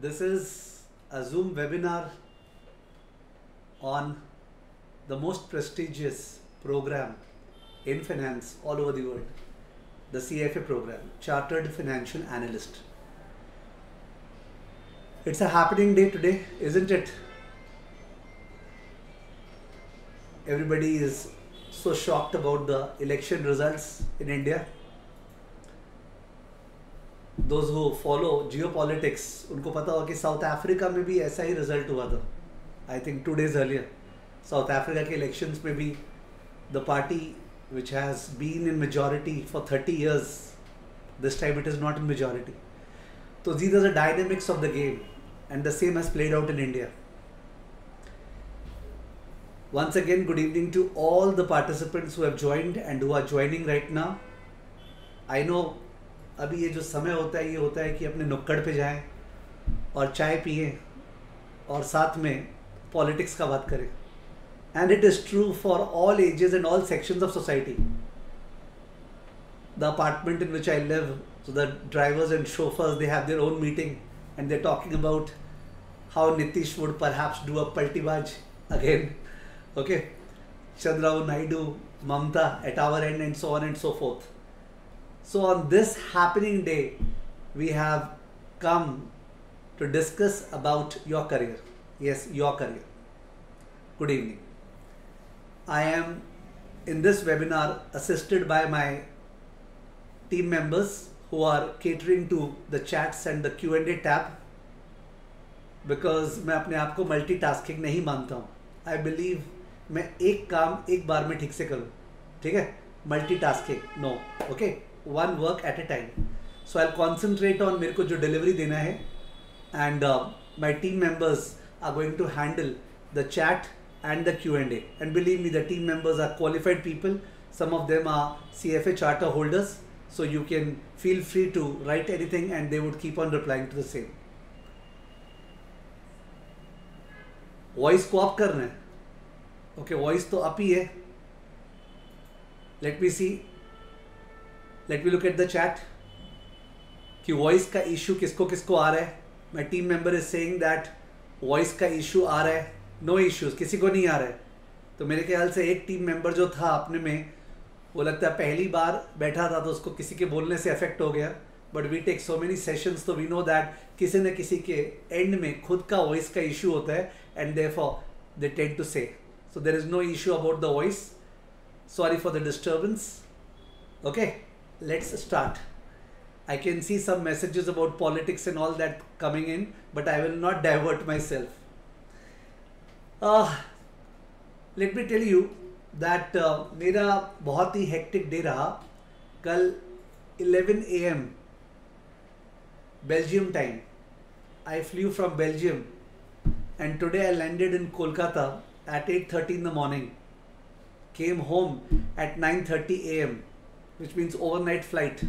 This is a Zoom webinar on the most prestigious program in finance all over the world, the CFA program, Chartered Financial Analyst. It's a happening day today, isn't it? Everybody is so shocked about the election results in India. Those who follow geopolitics, उनको पता होगा कि south Africa में भी ऐसा ही result हुआ था. I think 2 days earlier, south Africa के इलेक्शंस में भी the party which has been in majority for 30 years, this time it is not in majority. So these are the dynamics of the game, and the same has played out in India. Once again, good evening to all the participants who have joined and who are joining right now. I know अभी ये जो समय होता है ये होता है कि अपने नुक्कड़ पे जाएं और चाय पिए और साथ में पॉलिटिक्स का बात करें. And it is true for all ages and all sections of society. The apartment in which I live, so the drivers and chauffeurs, they have their own meeting and they're talking about how Nitish would perhaps do a paltibaj again. Okay, Chandrababu Naidu, Mamta at our end, and so on and so forth. So on this happening day, we have come to discuss about your career. Yes, your career. Good evening. I am in this webinar assisted by my team members who are catering to the chats and the Q&A tab, because मैं अपने आप को multitasking नहीं मानता हूँ. I believe मैं एक काम एक बार में ठीक से करूँ. ठीक है, multitasking no. Okay, one work at a time. So I'll concentrate on मेरे को जो delivery देना है, and my team members are going to handle the chat and the Q&A. And believe me, the team members are qualified people. Some of them are CFA charter holders, so you can feel free to write anything and they would keep on replying to the same. Voice को up करना है. Okay, voice तो up ही है. Let me see. Let me look at the chat. कि voice का issue किसको किसको आ रहा है. My team member is saying that voice का issue आ रहा है. No issues, किसी को नहीं आ रहा है. तो मेरे ख्याल से एक टीम मेंबर जो था अपने में, वो लगता है पहली बार बैठा था तो उसको किसी के बोलने से अफेक्ट हो गया. But we take so many sessions, तो वी नो दैट किसी न किसी के एंड में खुद का वॉइस का इशू होता है, and therefore they tend to say. So there is no issue about the voice. Sorry for the disturbance. Okay, let's start. I can see some messages about politics and all that coming in, but I will not divert myself. Let me tell you that मेरा बहुत ही hectic day रहा. कल 11 AM Belgium time. I flew from Belgium and today I landed in Kolkata at 8:30 in the morning. Came home at 9:30 AM, which means overnight flight.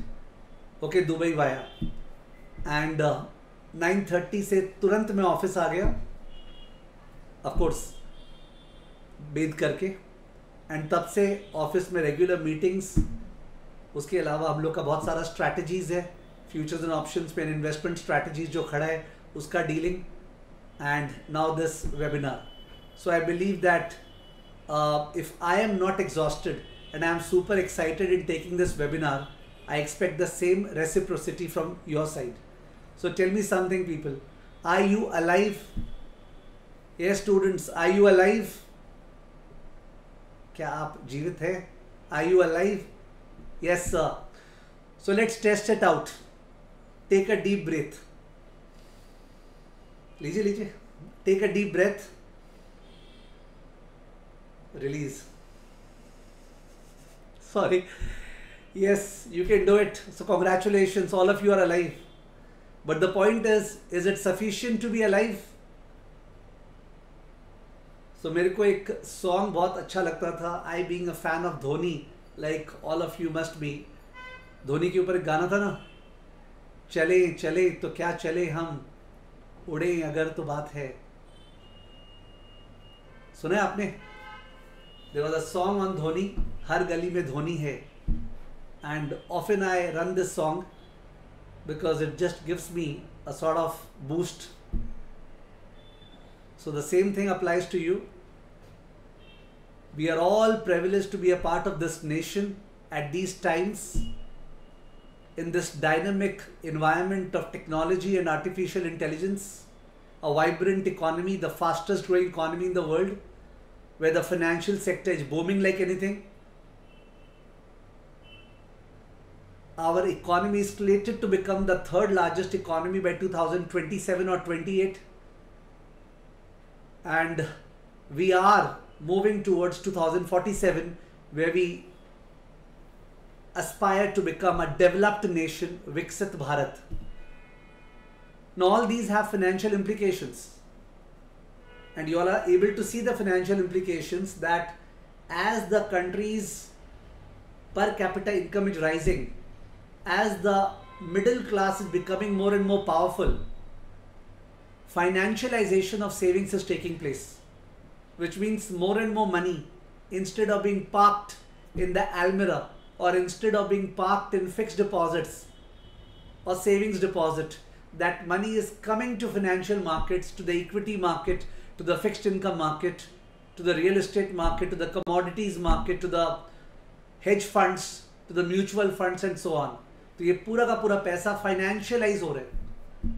Okay, Dubai via. And 9:30 से तुरंत मैं office आ गया, of course बेद करके, and तब से office में regular meetings. उसके अलावा हम लोग का बहुत सारा स्ट्रैटेजीज है, फ्यूचर्स एंड ऑप्शंस पे इन्वेस्टमेंट स्ट्रैटेजीज जो खड़ा है उसका dealing, and now this webinar. So I believe that if I am not exhausted and I am super excited in taking this webinar, I expect the same reciprocity from your side. So tell me something, people. Are you alive? Yes, students, are you alive? क्या आप जीवित हैं? Are you alive? Yes, sir. So let's test it out. Take a deep breath. लीजिए लीजिए. Take a deep breath. Release. Sorry. Yes, you can do it. So congratulations, all of you are alive. But the point is it sufficient to be alive? So मेरे को एक song बहुत अच्छा लगता था. I being a fan of Dhoni, like all of you must be. Dhoni के ऊपर एक गाना था ना, चले चले तो क्या चले हम, उड़े अगर तो बात है. सुना है आपने? There was a song on Dhoni, हर गली में धोनी है. And often I run this song because it just gives me a sort of boost So the same thing applies to you. We are all privileged to be a part of this nation at these times, in this dynamic environment of technology and artificial intelligence, a vibrant economy, the fastest growing economy in the world, where the financial sector is booming like anything. Our economy is slated to become the third largest economy by 2027 or 28. And we are moving towards 2047, where we aspire to become a developed nation, Viksit Bharat. Now all these have financial implications. And you all are able to see the financial implications, that as the country's per capita income is rising, as the middle class is becoming more and more powerful, financialization of savings is taking place, which means more and more money, instead of being parked in the Almirah or instead of being parked in fixed deposits or savings deposit, that money is coming to financial markets, to the equity market, to the fixed income market, to the real estate market, to the commodities market, to the hedge funds, to the mutual funds and so on. तो ये पूरा का पूरा पैसा फाइनेंशियलाइज हो रहा है,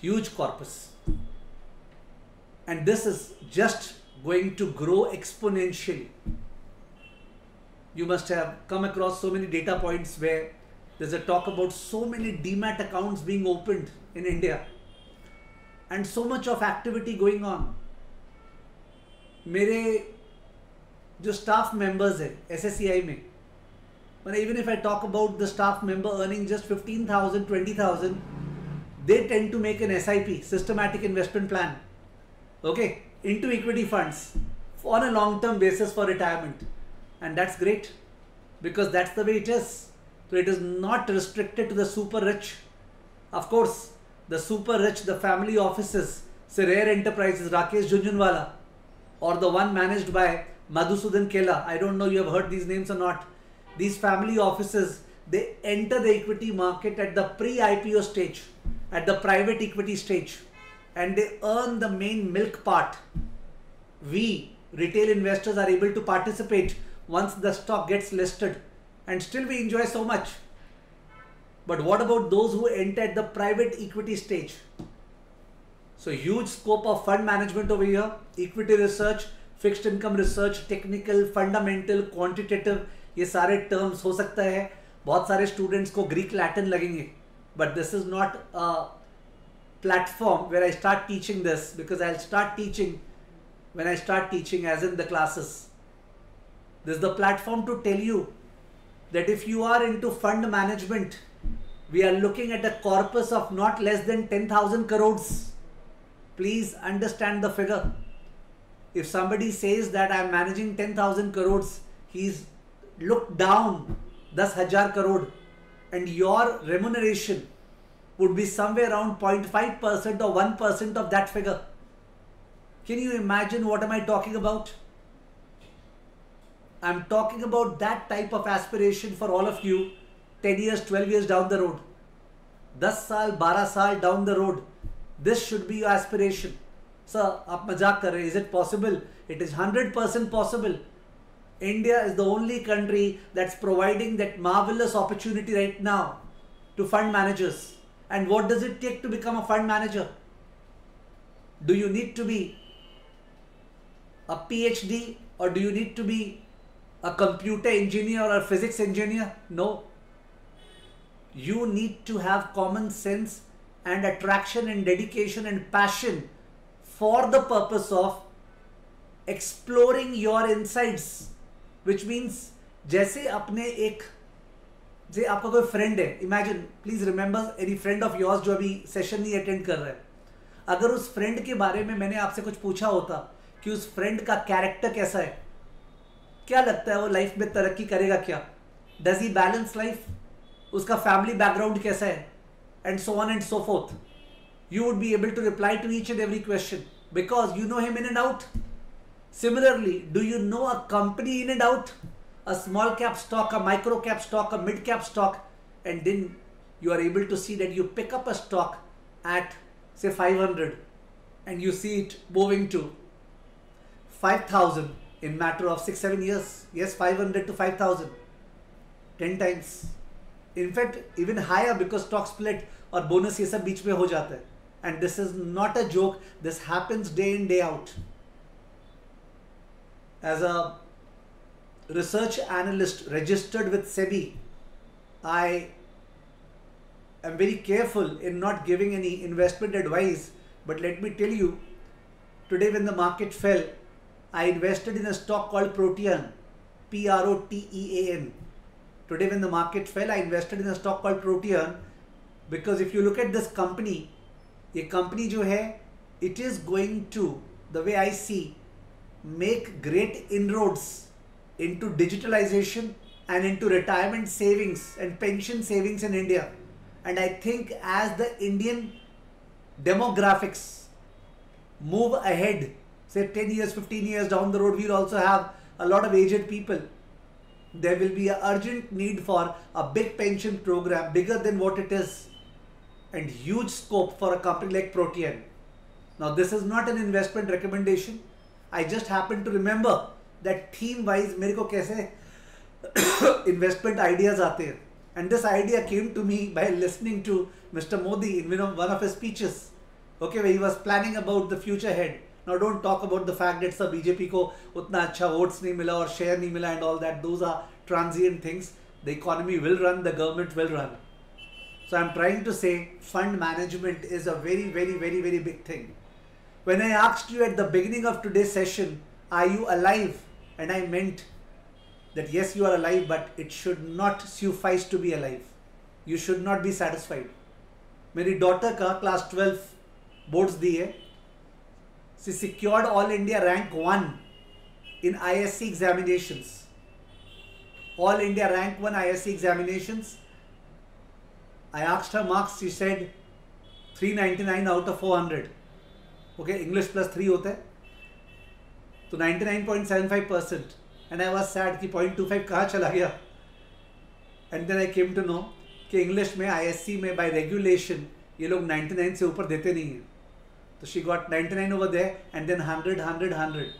huge corpus, and this is just going to grow exponentially. You must have come across so many data points where there's a talk about so many demat accounts being opened in India and so much of activity going on. मेरे जो staff members है SSCI में, but even if I talk about the staff member earning just 15,000, 20,000, they tend to make an SIP, systematic investment plan, okay, into equity funds on a long-term basis for retirement. And that's great, because that's the way it is. So it is not restricted to the super rich. Of course, the super rich, the family offices, say Rare Enterprises, Rakesh Jhunjhunwala, or the one managed by Madhusudan Kela. I don't know you have heard these names or not. These family offices, they enter the equity market at the pre-IPO stage, at the private equity stage, and they earn the main milk part. We, retail investors, are able to participate once the stock gets listed, and still we enjoy so much. But what about those who enter at the private equity stage? So huge scope of fund management over here, equity research, fixed income research, technical, fundamental, quantitative, ये सारे terms हो सकता है बहुत सारे students को Greek Latin लगेंगे, but this is not a platform where I start teaching this, because I'll start teaching when I start teaching, as in the classes. This is the platform to tell you that if you are into fund management, we are looking at a corpus of not less than 10,000 crores. Please understand the figure. If somebody says that I am managing 10,000 crores, he's looked down 10,000 crore, and your remuneration would be somewhere around 0.5% or 1% of that figure. Can you imagine what am I talking about? I'm talking about that type of aspiration for all of you 10 years, 12 years down the road. 10 saal, 12 saal down the road. This should be your aspiration. Sir, aap mazak kar rahe, is it possible? It is 100% possible. India is the only country that's providing that marvelous opportunity right now to fund managers. And what does it take to become a fund manager? Do you need to be a PhD, or do you need to be a computer engineer or a physics engineer? No. You need to have common sense and attraction and dedication and passion for the purpose of exploring your insights, which means जैसे अपने एक जे आपका कोई friend है, imagine, please remember any friend of yours जो अभी session नहीं attend कर रहा है, अगर उस फ्रेंड के बारे में मैंने आपसे कुछ पूछा होता कि उस फ्रेंड का कैरेक्टर कैसा है, क्या लगता है वो लाइफ में तरक्की करेगा क्या, डज ही बैलेंस लाइफ, उसका फैमिली बैकग्राउंड कैसा है, and so on and so fourth, you would be able to reply to each and every question because you know him in and out. Similarly, do you know a company in and out? A small cap stock, a micro cap stock, a mid cap stock, and then you are able to see that you pick up a stock at say 500 and you see it moving to 5,000 in matter of 6-7 years. Yes, 500 to 5,000, 10 times. In fact, even higher, because stock split और bonus ये सब बीच में हो जाता है. And this is not a joke. This happens day in, day out. As a research analyst registered with SEBI, I am very careful in not giving any investment advice. But let me tell you, today when the market fell, I invested in a stock called Protean, Protean. Today when the market fell, I invested in a stock called Protean, because if you look at this company, ये company जो है, it is going to, the way I see, make great inroads into digitalization and into retirement savings and pension savings in India. And I think as the Indian demographics move ahead, say 10 years, 15 years down the road, we'll also have a lot of aged people. There will be an urgent need for a big pension program, bigger than what it is, and huge scope for a company like Protean. Now, this is not an investment recommendation. I just happen to remember that theme wise मेरे को कैसे investment ideas आते हैं. And this idea came to me by listening to Mr. Modi in one of his speeches. Okay, where he was planning about the future ahead. Now, don't talk about the fact that सब BJP को उतना अच्छा votes नहीं मिला और share नहीं मिला and all that. Those are transient things. The economy will run, the government will run. So I'm trying to say fund management is a very, very, very, very big thing. When I asked you at the beginning of today's session, are you alive? And I meant that yes, you are alive, but it should not suffice to be alive. You should not be satisfied. मेरी daughter का class 12 boards दी है. She secured All India rank 1 in ISC examinations. All India rank 1 ISC examinations. I asked her marks, she said 399 out of 400. Okay, English plus 3 होता है, तो 99.75%. And I was sad कि 0.25 कहाँ चला गया. And then I came to know कि English में ISC में by regulation ये लोग 99 से ऊपर देते नहीं हैं. So she got 99 over there and then 100, 100, 100.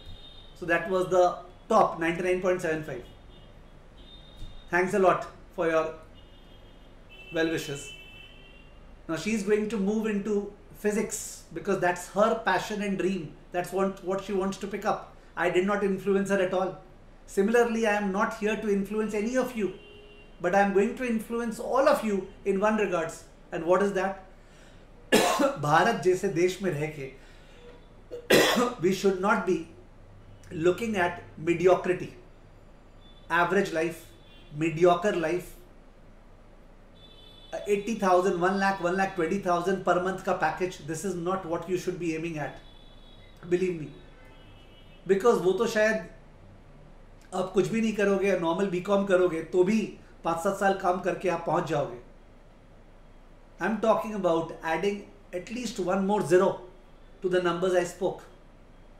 So that was the top, 99.75. Thanks a lot for your well wishes. Now she is going to move into physics because that's her passion and dream. That's what she wants to pick up. I did not influence her at all. Similarly, I am not here to influence any of you, but I am going to influence all of you in one regards. And what is that? Bharat जैसे देश में रह के we should not be looking at mediocrity, average life, mediocre life. 80,000, 1 lakh, 1,20,000 per month का package. This is not what you should be aiming at. Believe me. Because वो तो शायद आप कुछ भी नहीं करोगे, नॉर्मल बीकॉम करोगे तो भी 5-7 साल काम करके आप पहुंच जाओगे. I am talking about adding at least 1 more zero to the numbers I spoke,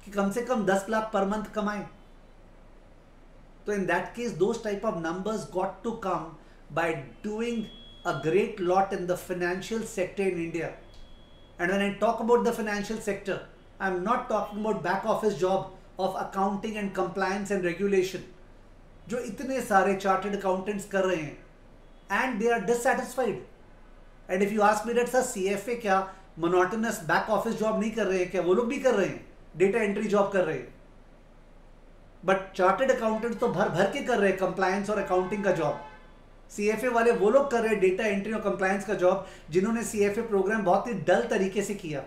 कि कम से कम 10 लाख पर मंथ कमाएं. तो in that case those type of numbers got to come by doing a great lot in the financial sector in India. And when I talk about the financial sector, I am not talking about back office job of accounting and compliance and regulation, जो इतने सारे chartered accountants कर रहे हैं, and they are dissatisfied. And if you ask me that sir CFA क्या monotonous back office job नहीं कर रहे हैं क्या? वो लोग भी कर रहे हैं, data entry job कर रहे हैं. But chartered accountant तो भर भर के कर रहे हैं compliance और accounting का job. CFA वाले वो लोग कर रहे हैं डेटा एंट्री और कंप्लायंस का जॉब, जिन्होंने CFA प्रोग्राम बहुत ही डल तरीके से किया.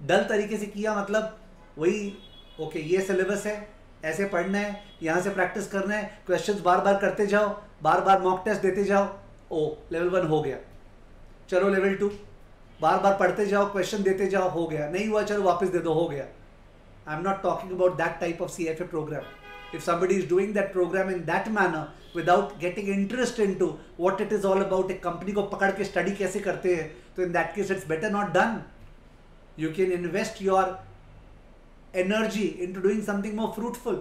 डल तरीके से किया मतलब वही ओके ये सिलेबस है, ऐसे पढ़ना है, यहाँ से प्रैक्टिस करना है, क्वेश्चंस बार बार करते जाओ, बार बार मॉक टेस्ट देते जाओ. ओ लेवल 1 हो गया, चलो लेवल 2, बार बार पढ़ते जाओ, क्वेश्चन देते जाओ, हो गया, नहीं हुआ चलो वापस दे दो, हो गया. I am not talking about that type of CFA programme. If somebody is doing that program in that manner without getting interest into what it is all about, एक company को पकड़ के study कैसे करते हैं, तो in that case it's better not done. You can invest your energy into doing something more fruitful.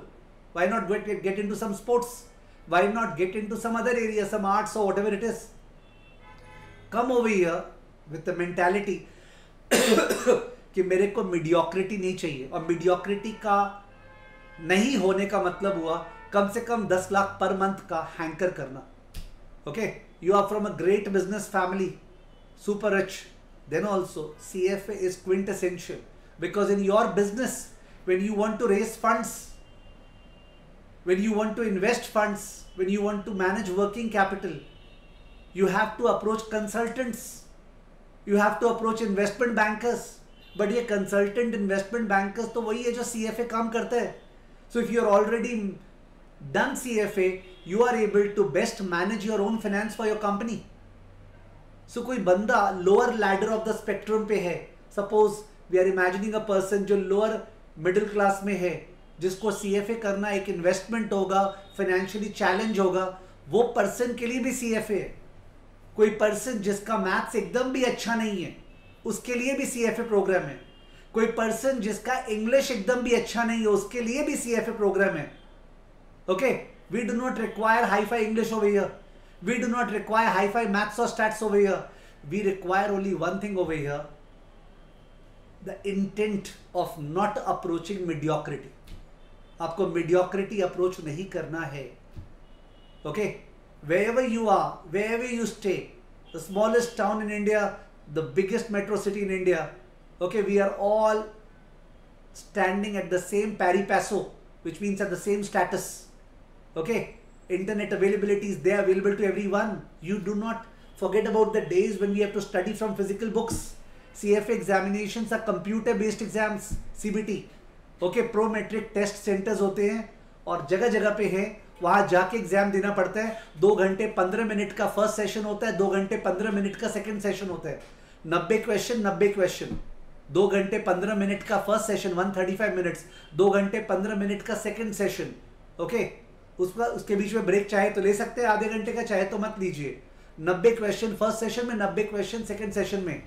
Why not get into some sports? Why not get into some other area, some arts or whatever it is? Come over here with the mentality कि मेरे को mediocrity नहीं चाहिए, और mediocrity का नहीं होने का मतलब हुआ कम से कम 10 लाख पर मंथ का हैंकर करना. Okay, you are from a great business family, super rich, then also CFA is quintessential, because in your business, when you want to raise funds, when you want to invest funds, when you want to manage working capital, you have to approach consultants, you have to approach investment bankers. But ये consultant investment bankers तो वही है जो CFA काम करते हैं. So if you are already done CFA, you are able to best manage your own finance for your company. So कोई बंदा lower ladder of the spectrum पे है, suppose we are imagining a person जो lower middle class में है, जिसको CFA करना एक इन्वेस्टमेंट होगा, फाइनेंशियली चैलेंज होगा, वो पर्सन के लिए भी CFA है. कोई पर्सन जिसका मैथ्स एकदम भी अच्छा नहीं है, उसके लिए भी CFA प्रोग्राम है. कोई पर्सन जिसका इंग्लिश एकदम भी अच्छा नहीं है, उसके लिए भी CFA प्रोग्राम है. Okay, we do not require hi fi English over here. We do not require hi-fi maths or stats over here. We require only one thing over here: the intent of not approaching mediocrity. आपको mediocrity approach नहीं करना है. Okay, wherever you are, wherever you stay, the smallest town in India, the biggest metro city in India. Okay, we are all standing at the same pari passu, which means at the same status. Okay. Internet availability is there, available to everyone. You do not forget about the days when we have to study from physical books. CFA examinations are computer based exams, CBT. Okay, pro metric test centers होते हैं और जगह जगह पे हैं, वहाँ जाके exam देना पड़ता है. 2 घंटे 15 मिनट का फर्स्ट सेशन होता है, 2 घंटे 15 मिनट का सेकंड सेशन होता है. 90 क्वेश्चन. 2 घंटे 15 मिनट का फर्स्ट सेशन, 135 मिनट्स. 2 घंटे 15 मिनट का सेकंड सेशन. ओके, उसके बीच में ब्रेक चाहे तो ले सकते हैं, आधे घंटे का चाहे तो मत लीजिए. 90 क्वेश्चन फर्स्ट सेशन में, 90 क्वेश्चन सेकंड सेशन में.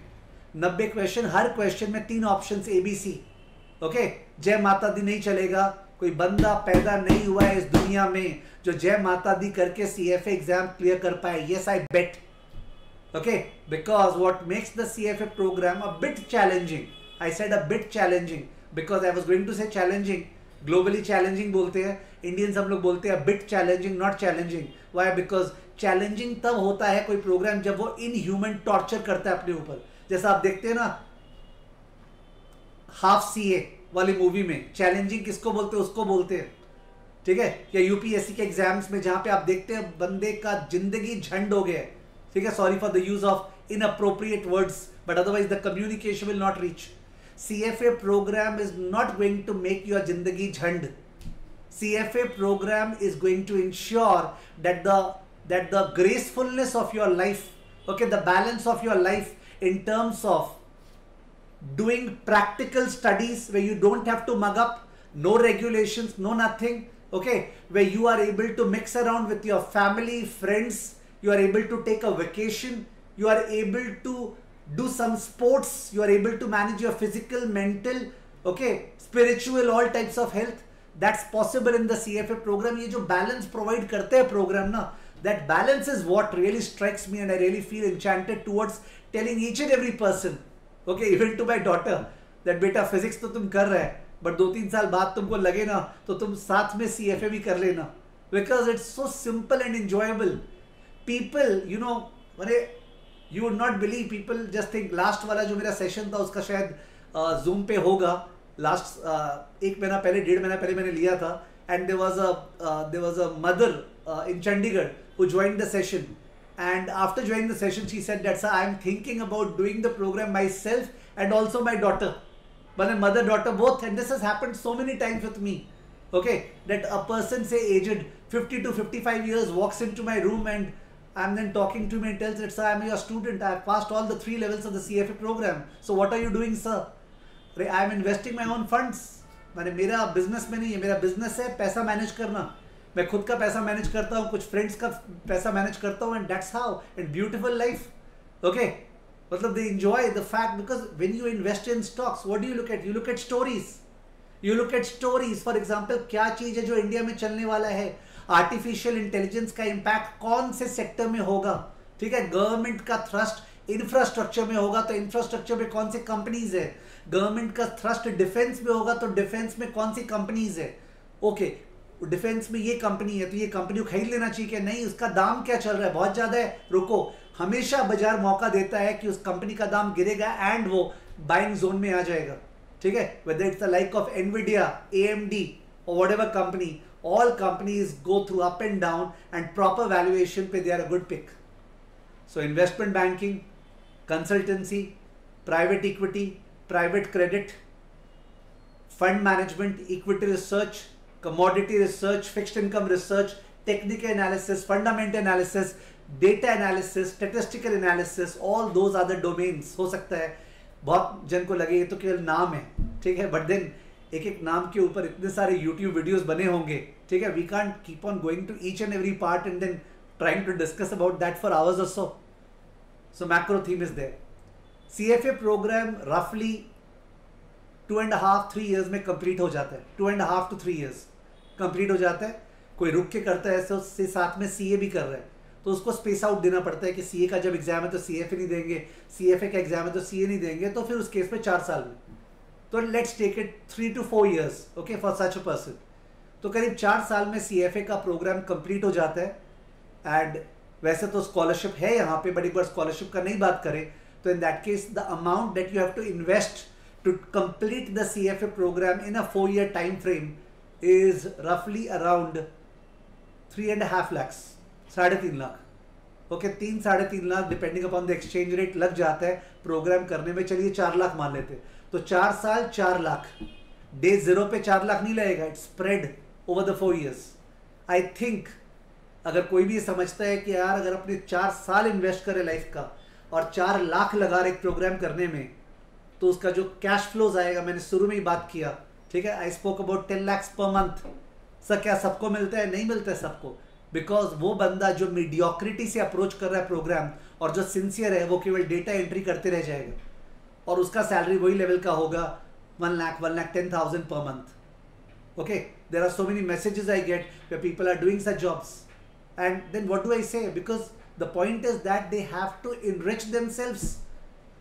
90 क्वेश्चन, हर क्वेश्चन में 3 ऑप्शंस ABC. ओके, जय माता दी नहीं चलेगा. कोई बंदा पैदा नहीं हुआ है इस दुनिया में जो जय माता दी करके CFA एग्जाम क्लियर कर पाए. Yes, I bet. Okay, because what makes the CFA programme a bit challenging. I said a bit challenging because I was going to say challenging. Globally challenging बोलते हैं, इंडियंस हम लोग बोलते हैं bit challenging, not challenging. Why? Because challenging तब होता है कोई प्रोग्राम जब वो इनह्यूमन टॉर्चर करता है अपने ऊपर. जैसा आप देखते हैं ना हाफ CA वाली मूवी में, चैलेंजिंग किसको बोलते हैं? उसको बोलते हैं. ठीक है, या UPSC के एग्जाम्स में जहां पे आप देखते हैं बंदे का जिंदगी झंड हो गया है. ठीक है, sorry for the use of inappropriate words, but otherwise the communication will not reach. CFA program is not going to make your jindagi jhand. CFA program is going to ensure that the gracefulness of your life, okay, the balance of your life in terms of doing practical studies where you don't have to mug up, no regulations, no nothing, okay, where you are able to mix around with your family, friends, you are able to take a vacation, you are able to do some sports, you are able to manage your physical, mental, okay, spiritual, all types of health. That's possible in the CFA program. ये जो balance provide करते हैं program ना, that balance is what really strikes me, and I really feel enchanted towards telling each and every person, okay, even to my daughter, that बेटा physics तो तुम कर रहे हैं, but 2-3 साल बाद तुमको लगे ना तो तुम साथ में CFA भी कर लेना, because it's so simple and enjoyable. People, you know, you would not believe, people just think. Last वाला जो मेरा सेशन था उसका शायद जूम पे होगा. लास्ट 1 महीना पहले, 1.5 महीना पहले मैंने लिया था. And there was a mother in Chandigarh who joined the session, and after joining the session she said that, sir, I am thinking about doing the program myself and also my daughter, but my mother daughter both. And this has happened so many times with me, okay, that a person say aged 50 to 55 years walks into my room and I'm then talking to me and tells that, sir, I am your student, I have passed all the 3 levels of the CFA program, so what are you doing, sir? I am investing my own funds. मैंने, मेरा business में नहीं है, मेरा business है पैसा manage करना. मैं खुद का पैसा मैनेज करता हूँ, कुछ फ्रेंड्स का पैसा मैनेज करता हूँ, and that's how, and beautiful life. Okay, मतलब they enjoy the fact, because when you invest in stocks, what do you look at? You look at stories. You look at stories. For example, क्या चीज है जो India में चलने वाला है? Artificial intelligence का इम्पैक्ट कौन से सेक्टर में होगा? ठीक है, गवर्नमेंट का थ्रस्ट इंफ्रास्ट्रक्चर में होगा तो इंफ्रास्ट्रक्चर में कौन सी कंपनीज है, गवर्नमेंट का थ्रस्ट डिफेंस में होगा तो डिफेंस में कौन सी कंपनीज है, ओके डिफेंस में ये कंपनी है तो ये कंपनी को खरीद लेना चाहिए कि नहीं, उसका दाम क्या चल रहा है, बहुत ज्यादा है, रुको। हमेशा बाजार मौका देता है कि उस कंपनी का दाम गिरेगा एंड वो बाइंग जोन में आ जाएगा, ठीक है। Whether it's the like of Nvidia, AMD or whatever company, all companies go through up and down and proper valuation pe they are a good pick. So investment banking, consultancy, private equity, private credit, fund management, equity research, commodity research, fixed income research, technical analysis, fundamental analysis, data analysis, statistical analysis, all those are the domains. हो सकता है बहुत जन को लगे ये तो केवल नाम है, ठीक है, बट देन एक एक नाम के ऊपर इतने सारे YouTube वीडियोस बने होंगे, ठीक है। We can't keep on going to each and every part and then trying to discuss about that for hours और so. So macro theme is there. CFA program रफली 2.5-3 years में कंप्लीट हो जाता है, 2.5 to 3 years कंप्लीट हो जाता है। कोई रुक के करता है तो उससे साथ में CA भी कर रहा है तो उसको स्पेस आउट देना पड़ता है कि CA का जब एग्जाम है तो CFA नहीं देंगे, CFA का एग्जाम है तो CA नहीं देंगे, तो फिर उस केस में 4 साल में, तो let's take it 3 to 4 years, okay, for such a person. तो करीब 4 साल में CFA का प्रोग्राम कंप्लीट हो जाता है। एंड वैसे तो स्कॉलरशिप है यहाँ पे, बट एक बार स्कॉलरशिप का नहीं बात करें तो in that case the amount that you have to invest to complete the CFA program in a 4-year time frame is रफली around 3.5 lakhs, 3.5 lakh, okay, 3-3.5 lakh depending upon the exchange rate लग जाता है प्रोग्राम करने में। चलिए 4 लाख मान लेते हैं, तो 4 साल 4 लाख, डे 0 पे 4 लाख नहीं लगेगा, it's spread over the 4 years। I think अगर कोई भी ये समझता है कि यार अगर अपने 4 साल इन्वेस्ट करे लाइफ का और 4 लाख लगा रहे एक प्रोग्राम करने में, तो उसका जो कैश फ्लोज आएगा, मैंने शुरू में ही बात किया, ठीक है, आई spoke about 10 lakhs per month. Sir क्या सबको मिलता है? नहीं मिलता है सबको, बिकॉज वो बंदा जो मीडियोक्रिटी से अप्रोच कर रहा है प्रोग्राम और जो सिंसियर है वो केवल डेटा एंट्री करते रह जाएगा और उसका सैलरी वही लेवल का होगा, 1,10,000 per month. Okay, there are so many messages I get where people are doing such jobs, and then what do I say? Because the point is that they have to enrich themselves.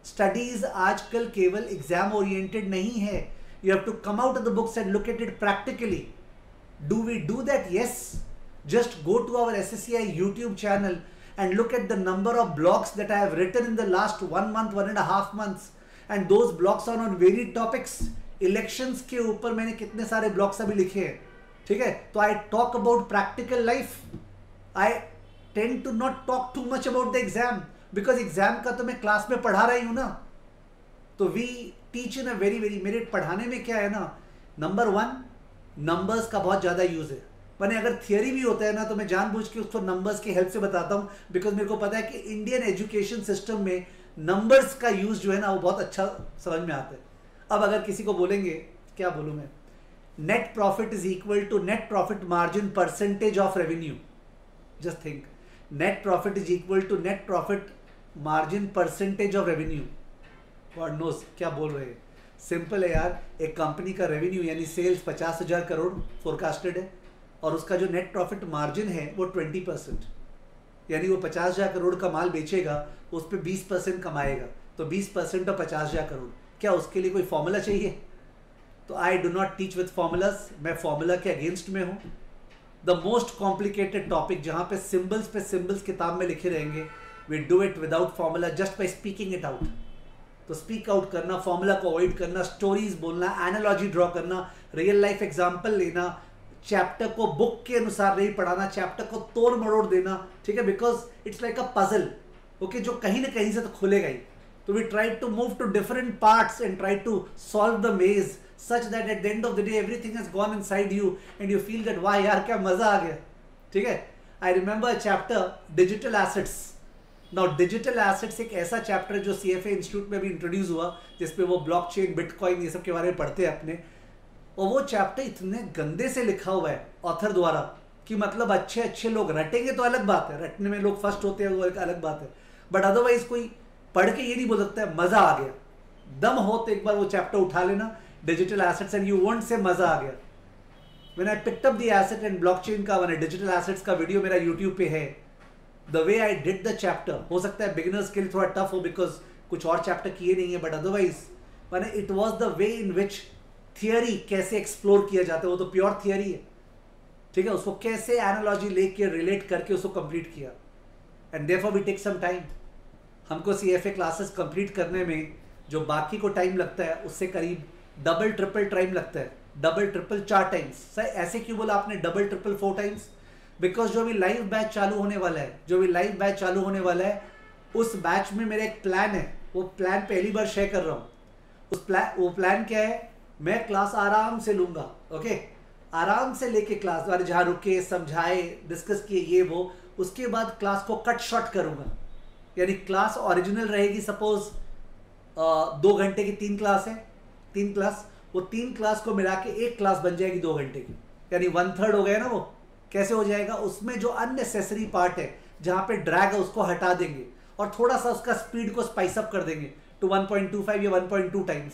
Studies आजकल केवल exam oriented नहीं है. You have to come out of the books and look at it practically. Do we do that? Yes. Just go to our SSCI YouTube channel and look at the number of blogs that I have written in the last 1 month, 1.5 months. And those blogs are on varied topics. Elections के ऊपर मैंने कितने सारे blogs अभी लिखे हैं, ठीक है। तो I talk about practical life. I tend to not talk too much about the exam because exam का तो मैं क्लास में पढ़ा रही हूँ ना। तो we teach in a very मेरे पढ़ाने में क्या है ना, नंबर 1 नंबर्स का बहुत ज़्यादा यूज़ है। मैंने अगर थियरी भी होता है ना तो मैं जानबूझ के उसको नंबर्स की हेल्प से बताता हूँ, बिकॉज मेरे को पता है कि इंडियन एजुकेशन सिस्टम में नंबर्स का यूज जो है ना वो बहुत अच्छा समझ में आता है। अब अगर किसी को बोलेंगे, क्या बोलूँ मैं, net profit is equal to net profit margin percentage of revenue, just think, net profit is equal to net profit margin percentage of revenue, God knows क्या बोल रहे हैं। सिंपल है यार, एक कंपनी का रेवेन्यू यानी सेल्स 50,000 करोड़ फोरकास्टेड है और उसका जो नेट प्रॉफिट मार्जिन है वो 20%, यानी वो 50,000 करोड़ का माल बेचेगा, उस पर 20% कमाएगा, तो 20% और 50,000 करोड़, क्या उसके लिए कोई फॉर्मूला चाहिए? तो I do not teach with formulas, मैं फॉर्मूला के अगेंस्ट में हूँ। द मोस्ट कॉम्प्लिकेटेड टॉपिक जहाँ पे सिंबल्स किताब में लिखे रहेंगे, we do it without formula, just by speaking it out. तो स्पीक आउट करना, फॉर्मूला को अवॉइड करना, स्टोरीज बोलना, एनालॉजी ड्रॉ करना, रियल लाइफ एग्जाम्पल लेना, चैप्टर को बुक के अनुसार नहीं पढ़ाना, चैप्टर को तोड़ मरोड़ देना, ठीक है, because it's like a puzzle, okay, जो कहीं ना कहीं से तो खुलेगा ही। तो we try to move to different parts and try to solve the maze such that at the end of the day everything has gone inside you and you feel that वाह यार क्या मजा आ गया, ठीक है। I remember a chapter digital assets. Now digital assets एक ऐसा चैप्टर जो CFA इंस्टीट्यूट में भी इंट्रोड्यूस हुआ, जिसपे वो ब्लॉकचेन, बिटकॉइन ये सब के बारे में पढ़ते हैं अपने, और वो चैप्टर इतने गंदे से लिखा हुआ है ऑथर द्वारा कि मतलब अच्छे लोग रटेंगे तो अलग बात है, रटने में लोग फर्स्ट होते हैं वो एक अलग बात है, बट अदरवाइज कोई पढ़ के ये नहीं बोल सकता है मजा आ गया। दम हो तो एक बार वो चैप्टर उठा लेना, digital assets, and you won't say मजा आ गया। When I picked up the asset and blockchain का, मैंने डिजिटल एसेट्स का वीडियो मेरा यूट्यूब पे है, the way I did the chapter, हो सकता है बिगिनर्स के लिए थोड़ा टफ हो बिकॉज कुछ और चैप्टर किए नहीं है, बट अदरवाइज मैंने it was the way in which theory कैसे एक्सप्लोर किया जाता है, वो तो प्योर थियरी है, ठीक है, उसको कैसे एनालॉजी लेके रिलेट करके उसको कंप्लीट किया, and therefore we take some time. हमको CFA क्लासेस कंप्लीट करने में जो बाकी को टाइम लगता है उससे करीब डबल ट्रिपल टाइम लगता है, डबल ट्रिपल 4 टाइम्स। सर ऐसे क्यों बोला आपने डबल ट्रिपल 4 टाइम्स? बिकॉज जो भी लाइव बैच चालू होने वाला है, जो भी लाइव बैच चालू होने वाला है, उस बैच में मेरा एक प्लान है, वो प्लान पहली बार शेयर कर रहा हूँ। वो प्लान क्या है, मैं क्लास आराम से लूंगा, ओके, आराम से लेके क्लास वाले जहाँ रुके, समझाए, डिस्कस किए ये वो, उसके बाद क्लास को कट शॉर्ट करूंगा। यानी क्लास ओरिजिनल रहेगी, सपोज 2 घंटे की 3 क्लास है, 3 क्लास, वो 3 क्लास को मिला के एक क्लास बन जाएगी 2 घंटे की, यानी 1/3 हो गया ना। वो कैसे हो जाएगा, उसमें जो अननेसेसरी पार्ट है, जहां पे ड्रैग है, उसको हटा देंगे और थोड़ा सा उसका स्पीड को स्पाइस अप कर देंगे टू 1.25 या 1.2 टाइम्स,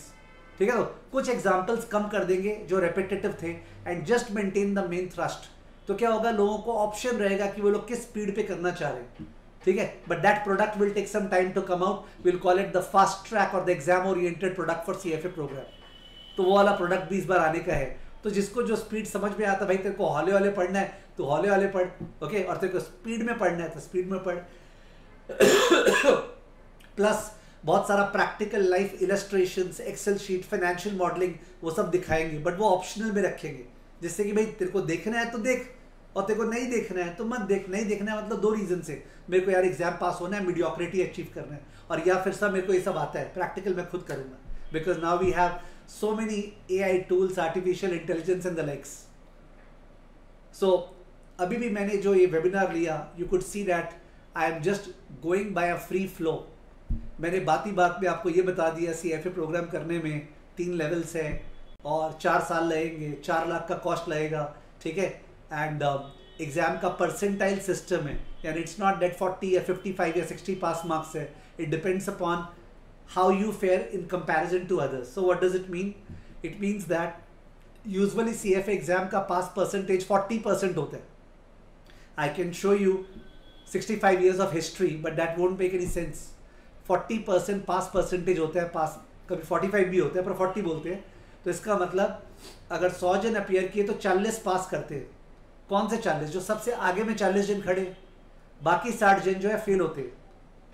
ठीक है। तो कुछ एग्जाम्पल्स कम कर देंगे जो रेपिटेटिव थे, and just maintain the main thrust. तो क्या होगा, लोगों को ऑप्शन रहेगा कि वो लोग किस स्पीड पे करना चाह रहे हैं, ठीक है। But that product will take some time to come out, will call it the fast track और the exam oriented product for CFA program. तो वो वाला प्रोडक्ट भी इस बार आने का है। तो जिसको जो स्पीड समझ में आता, भाई तेरे को हौले वाले पढ़ना है तो हौले वाले पढ़, ओके, और तेरे को स्पीड में पढ़ना है तो स्पीड में पढ़। प्लस बहुत सारा practical life illustrations, Excel sheet, financial modelling, वो सब दिखाएंगे, बट वो ऑप्शनल में रखेंगे, जिससे कि भाई तेरे को देखना है तो देख, और तेरे को नहीं देखना है तो मत देख। नहीं देखना है मतलब 2 रीजन से, मेरे को यार एग्जाम पास होना है, मीडियोक्रिटी अचीव करना है, और या फिर सब मेरे को ये सब आता है, प्रैक्टिकल मैं खुद करूंगा, because now we have so many AI tools, artificial intelligence and the likes. So अभी भी मैंने जो ये वेबिनार लिया, you could see that I am just going by a free flow. मैंने बात ही बात में आपको ये बता दिया CFA प्रोग्राम करने में 3 लेवल्स है और 4 साल लगेंगे, 4 लाख का कॉस्ट लगेगा, ठीक है। एंड एग्जाम का परसेंटाइल सिस्टम है, यानी इट्स नॉट डेट 40 या 55 या 60 पास मार्क्स है, it depends upon how you fare in comparison to others. So what does it mean? It means that usually CFA exam का pass percentage 40% होता है। I can show you 65 years of history, but that won't make any sense. 40% pass percentage होता है, पास कभी 45 भी होता है, पर 40 बोलते हैं। तो इसका मतलब अगर 100 जन अपीयर किए तो 40 पास करते हैं। कौन से 40? जो सबसे आगे में 40 जन खड़े, बाकी 60 जन जो है फेल होते हैं,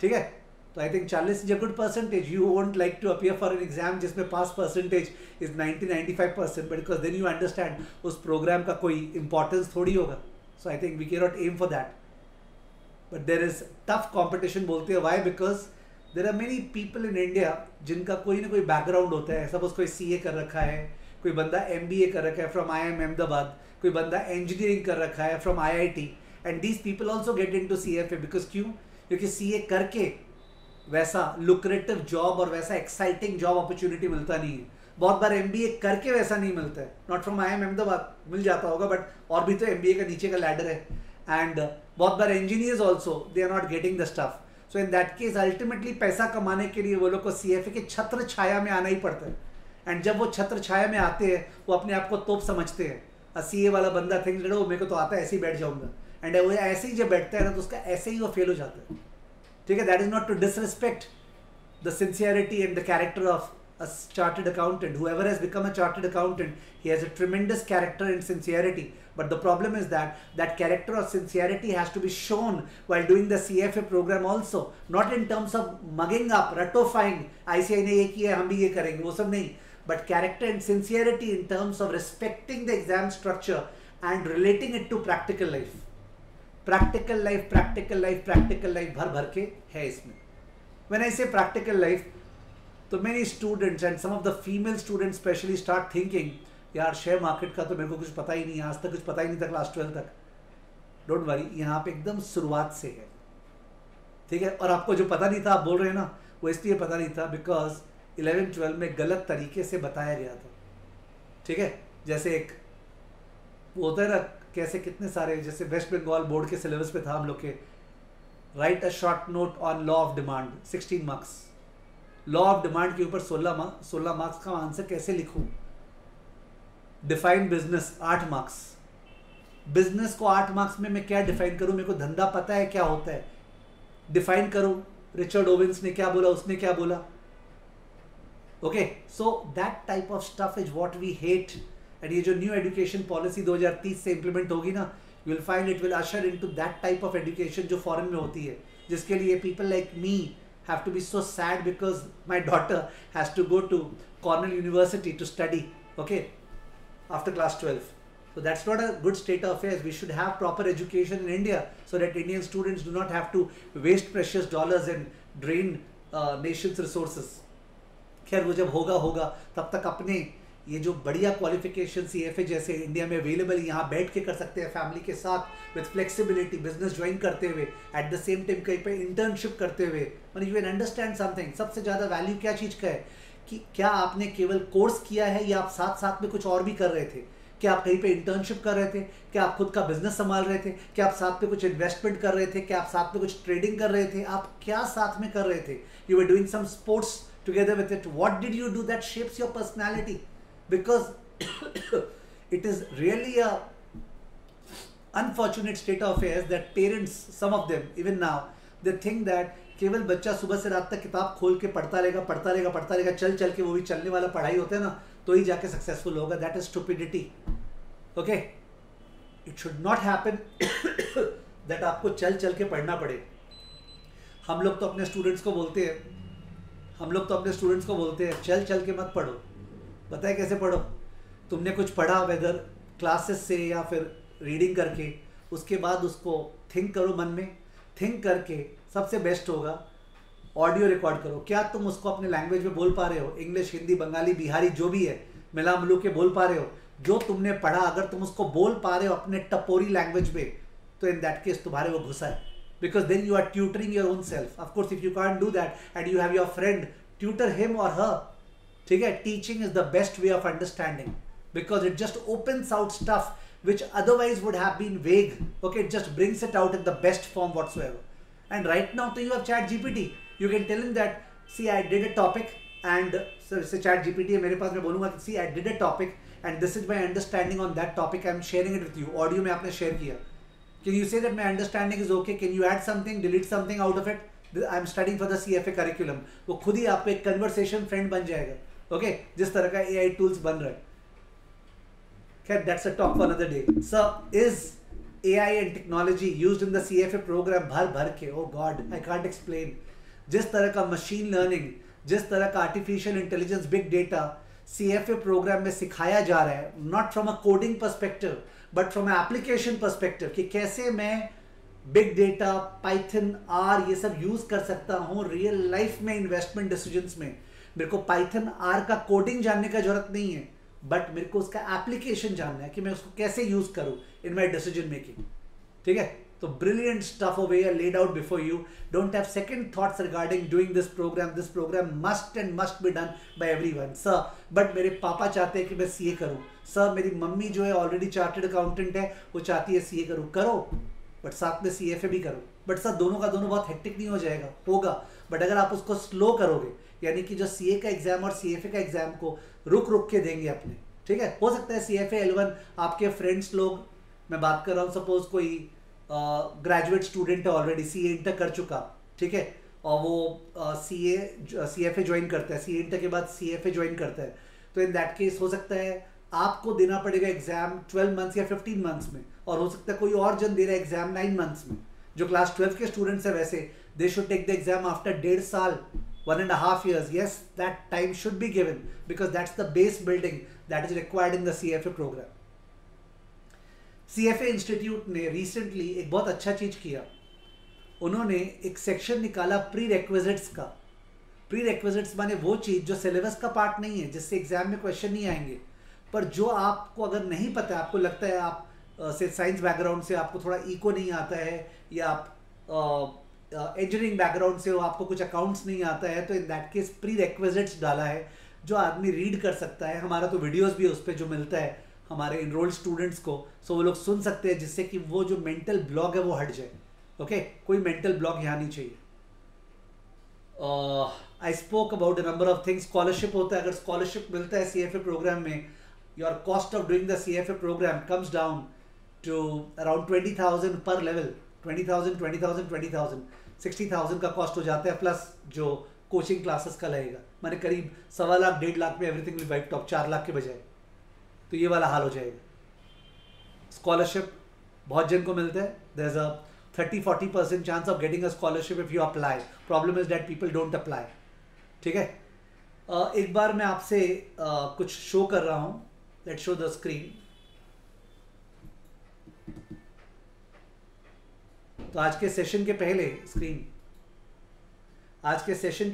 ठीक है। तो I think 40 is a good percentage. You won't like to appear for an exam जिसमें pass percentage is 90-95%, because then you understand उस प्रोग्राम का कोई इंपॉर्टेंस थोड़ी होगा। So I think we can not aim for that, but there is tough competition. बोलते हैं why? Because there are many people in India जिनका कोई ना कोई बैकग्राउंड होता है। सपोज कोई CA कर रखा है, कोई बंदा MBA कर रखा है फ्रॉम IIM अहमदाबाद, कोई बंदा इंजीनियरिंग कर रखा है from IIT, and these people also get into CFA। Because क्यों? क्योंकि CA करके वैसा लुक्रेटिव जॉब और वैसा एक्साइटिंग जॉब अपॉर्चुनिटी मिलता नहीं है। बहुत बार MBA करके वैसा नहीं मिलता है। नॉट फ्रॉम IIM अहमदाबाद, मिल जाता होगा, बट और भी तो MBA का नीचे का लैडर है। एंड बहुत बार engineers also they are not getting the stuff. So in that case ultimately पैसा कमाने के लिए वो लोग को CFA के छत्र छाया में आना ही पड़ता है। एंड जब वो छत्र छाया में आते हैं, वो अपने आप को तोप समझते हैं। CA वाला बंदा थिंक लड़ो मेरे को तो आता है, ऐसे ही बैठ जाऊंगा। एंड वो ऐसे ही जब बैठता है ना, तो उसका ऐसे ही वो फेल हो जाता है, ठीक है। That is not to disrespect the sincerity and the character of a chartered accountant. Whoever has become a chartered accountant, he has a tremendous character and sincerity, but the problem is that that character of sincerity has to be shown while doing the CFA program also, not in terms of mugging up, ratifying, ICI ने ये किया हम भी ये करेंगे, वो सब नहीं, but character and sincerity in terms of respecting the exam structure and relating it to practical life. Practical life, practical life, practical life भर भर के है इसमें। When I say practical life, तो many students and some of the female students especially start thinking, यार share market का तो मेरे को कुछ पता ही नहीं, आज तक कुछ पता ही नहीं था क्लास 12 तक। डोंट वरी, यहाँ पे एकदम शुरुआत से है, ठीक है। और आपको जो पता नहीं था, आप बोल रहे हैं ना, वो इसलिए पता नहीं था बिकॉज 11-12 में गलत तरीके से बताया गया था, ठीक है। जैसे एक वो होता है ना, कैसे कितने सारे, जैसे वेस्ट बंगाल बोर्ड के सिलेबस पे था हम लोग के, right a short note on law of demand 16 marks. Law of demand के ऊपर 16 मार्क्स का आंसर कैसे लिखूं? डिफाइन बिजनेस 8 मार्क्स, बिजनेस को 8 मार्क्स में मैं क्या डिफाइन करूं, मेरे को धंधा पता है क्या होता है, डिफाइन करूं रिचर्ड ओवेंस ने क्या बोला, उसने क्या बोला. Okay, so that type of stuff is what we hate. And ये जो न्यू एजुकेशन पॉलिसी 2030 से इंप्लीमेंट होगी ना, you will find it will usher into that type of education जो फॉरेन में होती है, जिसके लिए people like me have to be so sad because my daughter has to go to Cornell University to study, okay, after class 12. So that's not a good state of affairs. We should have proper education in India so that Indian students do not have to waste precious dollars and drain nation's resources. खैर वो जब होगा तब तक अपने ये जो बढ़िया क्वालिफिकेशन CFA जैसे इंडिया में अवेलेबल यहाँ बैठ के कर सकते हैं फैमिली के साथ विद फ्लेक्सिबिलिटी, बिजनेस ज्वाइन करते हुए, एट द सेम टाइम कहीं पे इंटर्नशिप करते हुए. मतलब यू कैन अंडरस्टैंड समथिंग. सबसे ज़्यादा वैल्यू क्या चीज़ का है कि क्या आपने केवल कोर्स किया है या आप साथ साथ में कुछ और भी कर रहे थे, क्या आप कहीं पे इंटर्नशिप कर रहे थे, क्या आप खुद का बिजनेस संभाल रहे थे, क्या आप साथ में कुछ इन्वेस्टमेंट कर रहे थे, क्या आप साथ में कुछ ट्रेडिंग कर रहे थे, आप क्या साथ में कर रहे थे, you were doing some sports together with it. What did you do that shapes your personality? Because it is really a unfortunate state of affairs that parents, some of them even now, they think that केवल बच्चा सुबह से रात तक किताब खोल के पढ़ता रहेगा, चल चल के, वो भी चलने वाला पढ़ाई होता है ना, तो ही जाके सक्सेसफुल होगा. That is stupidity. Okay, it should not happen that आपको चल चल के पढ़ना पड़े. हम लोग तो अपने स्टूडेंट्स को बोलते हैं चल चल के मत पढ़ो. पता है कैसे पढ़ो? तुमने कुछ पढ़ा वेदर क्लासेस से या फिर रीडिंग करके, उसके बाद उसको थिंक करो मन में. थिंक करके सबसे बेस्ट होगा ऑडियो रिकॉर्ड करो. क्या तुम उसको अपने लैंग्वेज में बोल पा रहे हो? इंग्लिश, हिंदी, बंगाली, बिहारी जो भी है, मिला मिलू के बोल पा रहे हो? जो तुमने पढ़ा अगर तुम उसको बोल पा रहे हो अपने टपोरी लैंग्वेज में, तो इन दैट केस तुम्हारे वो घुसा है. Because then you are tutoring your own self. Of course if you can't do that and you have your friend, tutor him और हर. ठीक है, teaching is the best way of understanding because it just opens out stuff which otherwise would have been vague. Okay, it just brings it out in the best form whatsoever. And right now you have chat GPT. You can tell him that, see, I did a topic and so chat GPT है मेरे पास, मैं बोलूँगा see, I did a topic and this is my understanding on that topic. I am sharing it with you. Audio में आपने share किया. Can you say that my understanding is okay? Can you add something, delete something out of it? I am studying for the CFA curriculum. वो खुद ही आपको एक conversation friend बन जाएगा. Okay, जिस तरह का AI tools बन रहा है. Okay, that's a talk for another day. So, is AI and technology used in the CFA program? भर के, oh God, I can't explain. जिस तरह का machine learning, जिस तरह का artificial intelligence, big data CFA program में सिखाया जा रहा है, not from a coding perspective, but from an application perspective, कि कैसे मैं big data, Python, R ये सब use कर सकता हूँ real life में investment decisions में. मेरे को Python, R का coding जानने का जरूरत नहीं है, बट मेरे को उसका एप्लीकेशन जानना है कि मैं उसको कैसे यूज करूं इन माय डिसीजन मेकिंग. ठीक है, तो brilliant stuff over here laid out before you. Don't have second thoughts regarding doing this programme. This programme must be done by everyone. Sir, but मेरे पापा चाहते हैं कि मैं सीए करूं. सर, मेरी मम्मी जो है ऑलरेडी चार्टर्ड अकाउंटेंट है, वो चाहती है सीए करूं. करो, बट साथ में सीएफए भी करो. बट सर, दोनों का दोनों बहुत हेक्टिक नहीं हो जाएगा? होगा, बट अगर आप उसको स्लो करोगे, यानी कि जो सीए का एग्जाम और सीएफए का एग्जाम को रुक के देंगे अपने. ठीक है, हो सकता है सीएफए L1 आपके फ्रेंड्स लोग, मैं बात कर रहा हूँ सपोज कोई ग्रेजुएट स्टूडेंट है ऑलरेडी, सीए इंटर कर चुका, ठीक है, और वो सीएफए ज्वाइन करता है, सीए इंटर के बाद सीएफए ज्वाइन करता है, तो इन दैट केस हो सकता है आपको देना पड़ेगा एग्जाम 12 मंथ्स या 15 मंथ्स में, और हो सकता है कोई और जन दे रहा है एग्जाम 9 मंथ्स में. जो क्लास 12 के स्टूडेंट्स है वैसे they should take the exam after 1.5 साल, 1.5 years. Yes, that time should be given because that's the base building that is required in the CFA program. CFA Institute ने recently एक बहुत अच्छा चीज किया. उन्होंने एक सेक्शन निकाला प्री रेक्विजिट्स का. प्री रेक्विजिट्स माने वो चीज जो सिलेबस का पार्ट नहीं है, जिससे एग्जाम में क्वेश्चन नहीं आएंगे, पर जो आपको अगर नहीं पता है, आपको लगता है आप से साइंस बैकग्राउंड से आपको थोड़ा इको नहीं आता है, या आप इंजीनियरिंग बैकग्राउंड से हो, आपको कुछ अकाउंट्स नहीं आता है, तो in that case pre requisites डाला है जो आदमी रीड कर सकता है. हमारा तो वीडियोस भी उस पर जो मिलता है हमारे इनरोल्ड स्टूडेंट्स को, सो वो लोग सुन सकते हैं, जिससे कि वो जो मेंटल ब्लॉक है वो हट जाए. ओके, कोई मेंटल ब्लॉक यहाँ नहीं चाहिए. I spoke about a number of things. Scholarship होता है, अगर स्कॉलरशिप मिलता है सीएफए प्रोग्राम में, your cost of doing the CFA programme comes down to around 20,000 per level. 20,000, 20,000, 20,000, 60,000 का कॉस्ट हो जाता है, प्लस जो कोचिंग क्लासेस का लगेगा, माने करीब 1.25 लाख 1.5 लाख में everything will wipe top, 4 lakh के बजाय। तो ये वाला हाल हो जाएगा। स्कॉलरशिप बहुत जन को मिलता है, there is a 30-40% chance of getting a scholarship if you apply. Problem is that people don't apply. ठीक है, एक बार मैं आपसे कुछ शो कर रहा हूँ। Let's show the screen. तो आज के सेशन के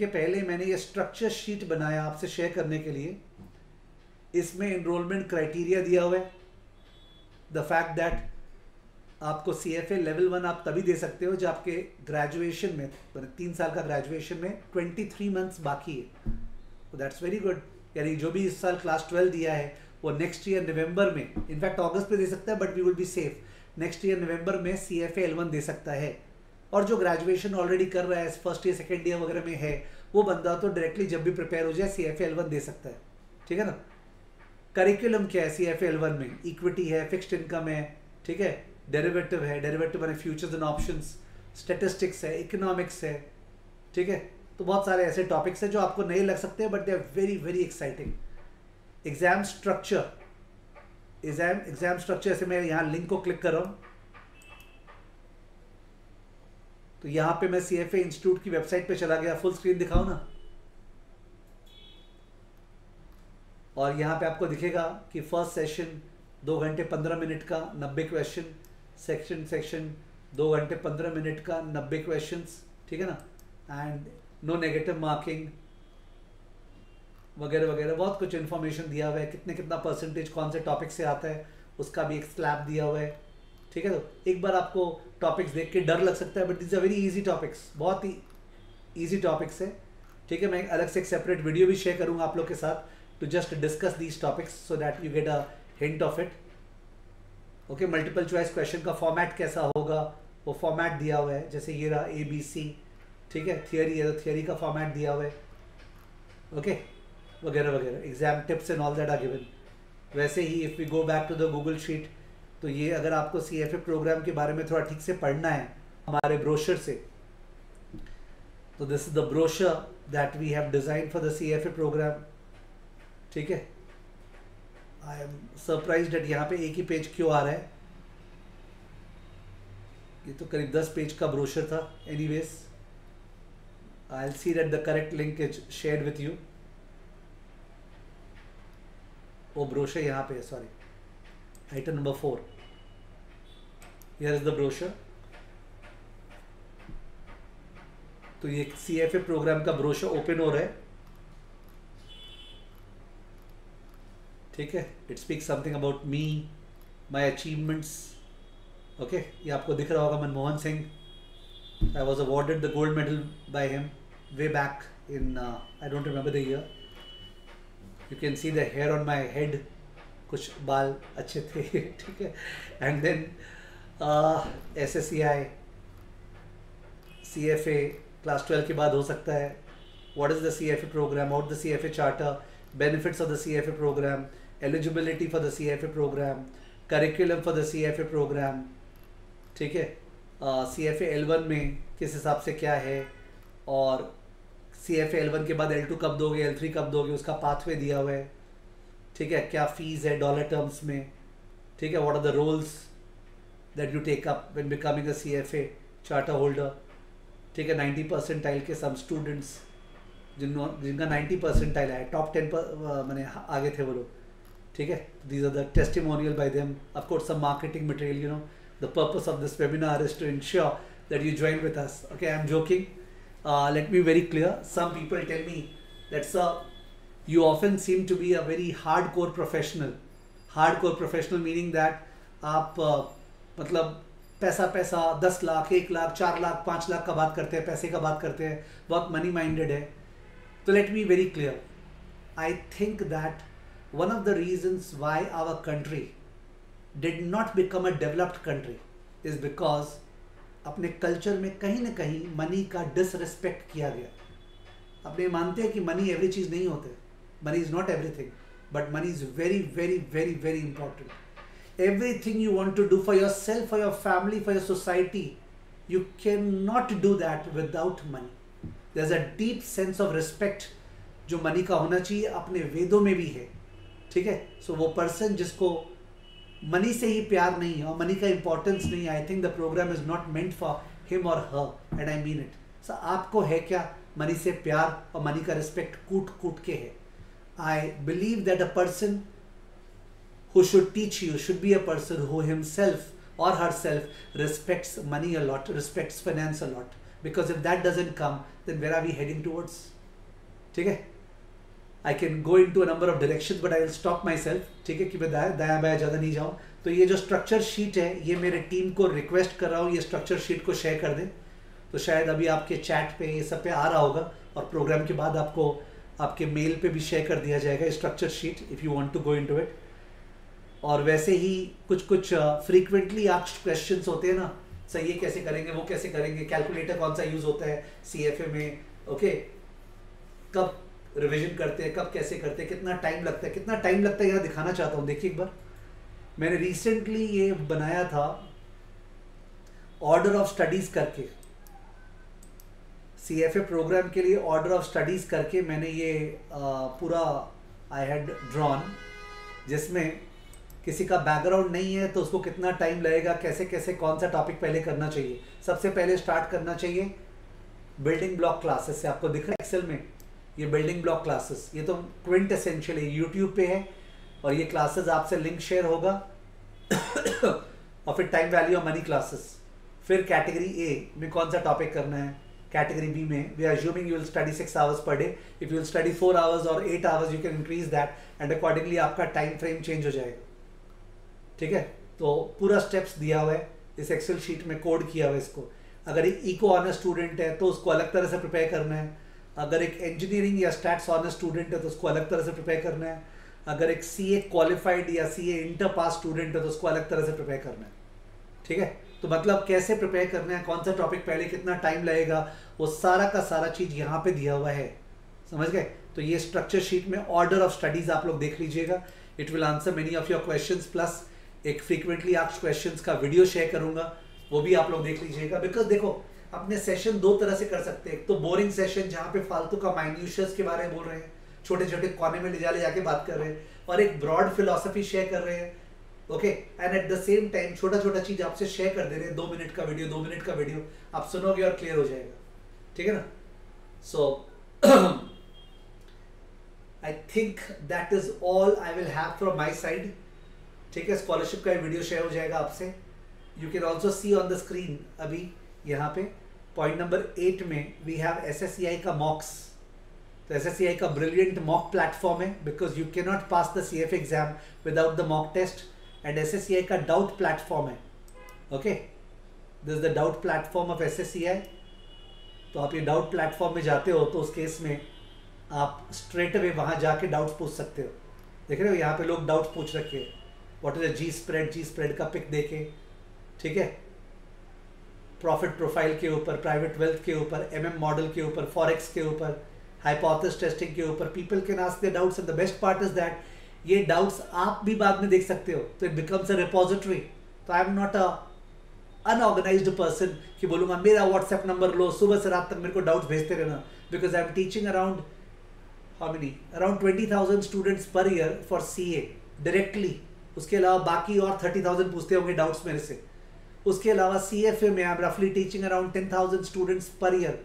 पहले मैंने ये स्ट्रक्चर शीट बनाया आपसे शेयर करने के लिए। इसमें एनरोलमेंट क्राइटेरिया दिया हुआ है, द फैक्ट दैट आपको CFA लेवल 1 आप तभी दे सकते हो जब आपके ग्रेजुएशन में 3 साल का ग्रेजुएशन में 23 मंथ्स बाकी है। तो दैट्स वेरी गुड। यानी जो भी इस साल क्लास 12 दिया है वो नेक्स्ट ईयर नवंबर में, इनफैक्ट अगस्त में दे सकता है, but we will be safe. Next year November में CFA L1 दे सकता है। और जो ग्रेजुएशन ऑलरेडी कर रहा है, फर्स्ट ईयर सेकेंड ईयर वगैरह में है, वो बंदा तो डायरेक्टली जब भी प्रिपेयर हो जाए CFA L1 दे सकता है। ठीक है ना। करिकुलम क्या है CFA L1 में? इक्विटी है, फिक्स्ड इनकम है, ठीक है, डेरिवेटिव है, डेरिवेटिव माने फ्यूचर्स एंड ऑप्शंस, स्टैटिस्टिक्स है, इकोनॉमिक्स है। ठीक है, तो बहुत सारे ऐसे टॉपिक्स हैं जो आपको नए लग सकते हैं, but they are very very exciting. Exam structure, ऐसे मैं यहाँ लिंक को क्लिक कर रहा हूँ, तो यहाँ पे मैं CFA इंस्टीट्यूट की वेबसाइट पे चला गया। फुल स्क्रीन दिखाओ ना। और यहाँ पे आपको दिखेगा कि फर्स्ट सेशन 2 घंटे 15 मिनट का 90 क्वेश्चन, सेक्शन 2 घंटे 15 मिनट का 90 क्वेश्चंस। ठीक है ना। एंड नो नेगेटिव मार्किंग वगैरह वगैरह, बहुत कुछ इन्फॉर्मेशन दिया हुआ है। कितना परसेंटेज कौन से टॉपिक से आता है उसका भी एक स्लैब दिया हुआ है। ठीक है, तो एक बार आपको टॉपिक्स देख के डर लग सकता है, but this are very easy topics, बहुत ही इजी टॉपिक्स है। ठीक है, मैं अलग से एक सेपरेट वीडियो भी शेयर करूंगा आप लोग के साथ to just discuss these topics so that you get a hint of it. Okay, multiple choice question का फॉर्मेट कैसा होगा वो फॉर्मेट दिया हुआ है। जैसे ये रहा ABC, ठीक है, थियरी है तो थियरी का फॉर्मेट दिया हुआ है। ओके, वगैरह वगैरह, exam tips and all that are given. वैसे ही if we go back to the Google sheet, तो ये अगर आपको CFA प्रोग्राम के बारे में थोड़ा ठीक से पढ़ना है हमारे ब्रोशर से, तो this is the brochure that we have design for the CFA program. ठीक है, आई एम सरप्राइज्ड दैट यहाँ पे एक ही पेज क्यों आ रहा है। ये तो करीब 10 पेज का ब्रोशर था। Anyways, I will see that the correct link is shared with you. वो ब्रोशर यहाँ पे है, sorry, item number 4, here is the brochure. तो ये CFA प्रोग्राम का ब्रोशर ओपन हो रहा है। ठीक है, it speaks something about me, my achievements. Okay, ये आपको दिख रहा होगा Manmohan Singh. I was awarded the gold medal by him way back in I don't remember the year. You can see the hair on my head, कुछ बाल अच्छे थे। ठीक है, and then SSCI, CFA class 12 के बाद हो सकता है। What is the CFA program, what the CFA charter, benefits of the CFA program, eligibility for the CFA program, curriculum for the CFA program. ठीक है, CFA L1 में किस हिसाब से क्या है, और CFA L1 के बाद L2 कब दोगे, L3 कब दोगे, उसका पाथवे दिया हुआ है। ठीक है, क्या फीस है डॉलर टर्म्स में। ठीक है, what are the roles that you take up when becoming a CFA charter holder. ठीक है, 90 परसेंटाइल के सम स्टूडेंट्स जिनका 90 परसेंटाइल है, टॉप 10 मैंने आगे थे वो लोग। ठीक है, these are the testimonial by them. Of course some marketing material, you know, the purpose of this webinar is to ensure that you join with us. Okay, I am joking. Let me be very clear. Some people tell me that, sir, you often seem to be a very hardcore professional. Hardcore professional meaning that आप मतलब पैसा 10 लाख 1 लाख 4 लाख 5 लाख का बात करते हैं, पैसे का बात करते हैं, बहुत मनी माइंडेड है। तो let me very clear, I think that one of the reasons why our country did not become a developed country is because अपने कल्चर में कहीं ना कहीं मनी का डिसरिस्पेक्ट किया गया। अपने मानते हैं कि मनी एवरी चीज़ नहीं होते, money is not everything, but money is very very very very important. everything you want to do for yourself, for your family, for your society, you cannot do that without money. There's a deep sense of respect जो money का होना चाहिए, अपने वेदों में भी है, ठीक है. सो वो पर्सन जिसको मनी से ही प्यार नहीं है और मनी का इंपॉर्टेंस नहीं है, I think the program is not meant for him और her, and I mean it. So आपको है क्या मनी से प्यार और मनी का रिस्पेक्ट कूट कूट के है. I believe that a person who should teach you should be a person who himself or herself respects money a lot, respects finance a lot. Because if that doesn't come, then where are we heading towards? ठीक है. I can go into a number of directions, but I will stop myself. ठीक है कि मैं दाया बाया ज़्यादा नहीं जाऊँ. तो ये जो स्ट्रक्चर शीट है, ये मेरे टीम को रिक्वेस्ट कर रहा हूँ, ये स्ट्रक्चर शीट को शेयर कर दें. तो शायद अभी आपके चैट पे ये सब पे आ रहा होगा, और प्रोग्राम के बाद आपको आपके मेल पे भी शेयर कर दिया जाएगा structure sheet, if you want to go into it. और वैसे ही कुछ फ्रीक्वेंटली आस्क्ड क्वेश्चंस होते हैं ना, सर ये कैसे करेंगे, वो कैसे करेंगे, कैलकुलेटर कौन सा यूज़ होता है सीएफए में, ओके, कब रिवीजन करते हैं, कब कैसे करते हैं, कितना टाइम लगता है, कितना टाइम लगता है यहाँ दिखाना चाहता हूँ. देखिए एक बार, मैंने रिसेंटली ये बनाया था ऑर्डर ऑफ स्टडीज़ करके, सीएफए प्रोग्राम के लिए ऑर्डर ऑफ स्टडीज़ करके मैंने ये पूरा आई हैड ड्रॉन, जिसमें किसी का बैकग्राउंड नहीं है तो उसको कितना टाइम लगेगा, कैसे कैसे कौन सा टॉपिक पहले करना चाहिए. सबसे पहले स्टार्ट करना चाहिए बिल्डिंग ब्लॉक क्लासेस से. आपको दिख रहा है एक्सेल में ये बिल्डिंग ब्लॉक क्लासेस, ये तो क्विंट एसेंशियल है, यूट्यूब पे है, और ये क्लासेस आपसे लिंक शेयर होगा. और फिर time value of money classes. फिर कैटेगरी ए में कौन सा टॉपिक करना है, कैटेगरी बी में we are assuming you will study 6 hours per day. If you will study 4 hours और 8 hours, you can increase that, and accordingly आपका time frame change हो जाएगा. ठीक है. तो पूरा स्टेप्स दिया हुआ है इस एक्सेल शीट में, कोड किया हुआ है इसको. अगर एक इको ऑनर्स स्टूडेंट है तो उसको अलग तरह से प्रिपेयर करना है. अगर एक इंजीनियरिंग या स्टैट्स ऑनर्स स्टूडेंट है तो उसको अलग तरह से प्रिपेयर करना है. अगर एक सीए क्वालिफाइड या सीए इंटर पास स्टूडेंट है तो उसको अलग तरह से प्रिपेयर करना है. ठीक है. तो मतलब कैसे प्रिपेयर करना है, कौन सा टॉपिक पहले, कितना टाइम लगेगा, वो सारा का सारा चीज़ यहाँ पे दिया हुआ है. समझ गए. तो ये स्ट्रक्चर शीट में ऑर्डर ऑफ स्टडीज आप लोग देख लीजिएगा. It will answer many of your questions, plus एक फ्रीक्वेंटली आस्क्ड क्वेश्चंस का वीडियो शेयर करूंगा, वो भी आप लोग देख लीजिएगा. बिकॉज देखो, अपने सेशन दो तरह से कर सकते हैं. एक तो बोरिंग सेशन जहाँ पे फालतू का माइन्यूशियस के बारे में बोल रहे हैं, छोटे छोटे कोने में ले जाके बात कर रहे हैं, और एक ब्रॉड फिलोसफी शेयर कर रहे हैं. Okay. And at the same time छोटा छोटा चीज आपसे शेयर कर दे रहे हैं. 2 मिनट का वीडियो, 2 मिनट का वीडियो आप सुनोगे और क्लियर हो जाएगा. ठीक है ना. So I think that is all I will have from my side. ठीक है. स्कॉलरशिप का वीडियो शेयर हो जाएगा आपसे. You can also see on the screen अभी यहाँ पे पॉइंट नंबर 8 में वी हैव SSCI का मॉक्स. तो SSCI का ब्रिलियंट मॉक प्लेटफॉर्म है, because you can not pass the CF exam without the mock test. And SSCI का डाउट प्लेटफॉर्म है. Okay. This is the doubt platform of SSCI. तो आप ये doubt platform में जाते हो तो उस केस में आप स्ट्रेट अवे वहाँ जाके डाउट्स पूछ सकते हो. देख रहे हो यहाँ पे लोग डाउट्स पूछ रखे हैं. व्हाट इज जी स्प्रेड का पिक देके. ठीक है. प्रॉफिट प्रोफाइल के ऊपर, प्राइवेट वेल्थ के ऊपर, MM मॉडल के ऊपर, फॉरेक्स के ऊपर, हाइपोथेसिस टेस्टिंग के ऊपर, people can ask their doubts. And the best part is that ये डाउट्स आप भी बाद में देख सकते हो. तो इट बिकम्स अ रिपोजिटरी. तो I am not a unorganised person कि बोलूँगा मेरा व्हाट्सएप नंबर लो, सुबह से रात तक मेरे को डाउट्स भेजते रहना. Because I am teaching around how many, around 20,000 students per year for CA directly. उसके अलावा बाकी और 30,000 पूछते होंगे डाउट्स मेरे से. उसके अलावा CFA में आई एम रफली teaching around 10,000 students per year.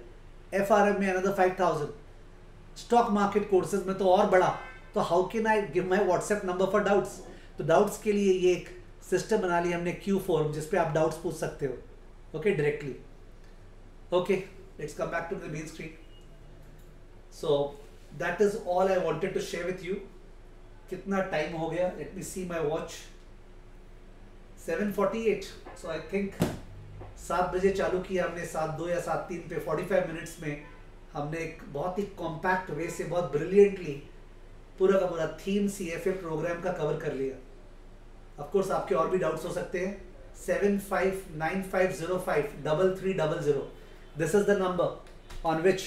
FRM में अनदर 5,000. स्टॉक मार्केट कोर्सेज में तो और बड़ा. तो how can I give my WhatsApp number for doubts. तो डाउट्स के लिए ये एक सिस्टम बना लिया हमने, Q फॉर्म, जिसपे आप डाउट्स पूछ सकते हो. Okay. Directly. Okay. Let's come back to the main screen. So that is all I wanted to share with you. कितना टाइम हो गया, let me see my watch. 7:48. So I think 7 बजे चालू किया हमने, 7:02 या 7:03 पे 45 मिनट्स में हमने एक बहुत ही कॉम्पैक्ट वे से, बहुत ब्रिलियंटली पूरा का पूरा थीम CFA प्रोग्राम का कवर कर लिया. ऑफ कोर्स आपके और भी डाउट्स हो सकते हैं. 7595053300. This is the number on which